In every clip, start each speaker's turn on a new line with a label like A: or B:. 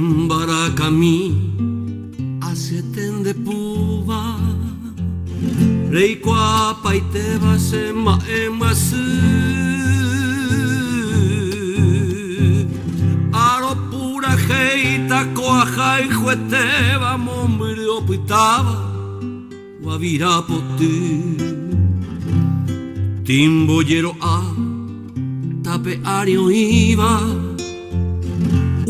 A: Sembarakami Asieten de puba Reikwa paiteba sema emasu Aro pura heita koahai jueteba Momrio pitaba Wavira poti Timboyero a Tape ario iba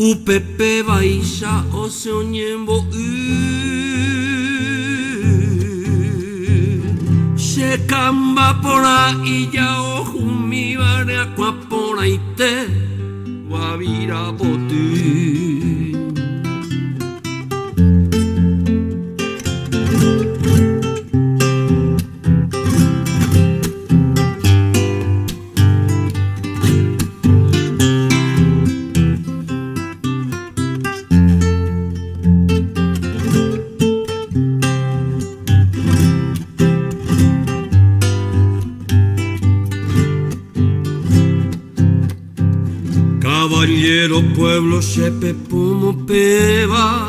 A: Upepe baisha ose onyembo Shekamba pora iya ohumi bare aqua pora ite Wavira poti Caballero pueblo sepe pomo peba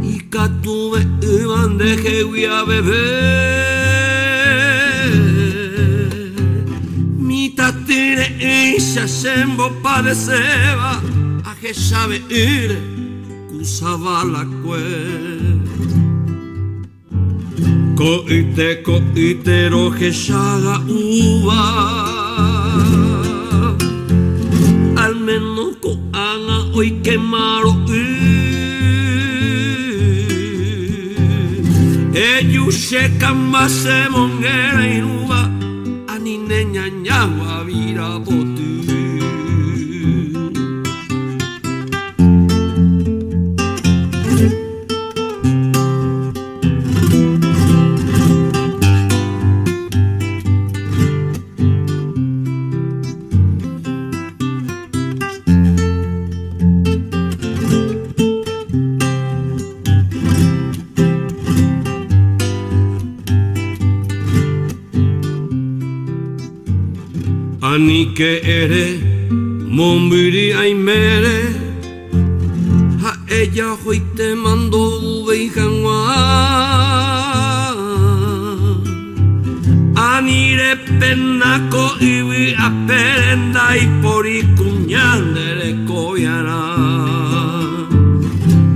A: y catuve iban de jewi a beber mi tatire isha sembo padeceba a que sabe ir kusaba la cue coite roje shaga uva al menos con ana hoy quemaron ellos checan más se monguera y nuba a ni neña ñagua vira poti Ani que eres, mombiri aimere, a ella hoy te mando veijanwa. Ani re penako ibi aperenda y por y cuñande le coyana.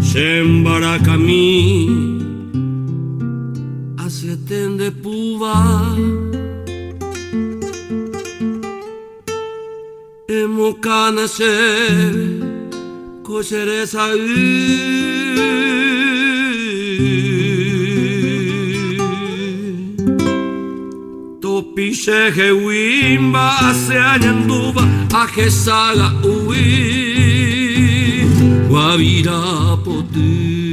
A: Sembarakami, asieten de puba. Emokana se koseresa Topishe wimba se anyanduba ajesaga ui Wavira poti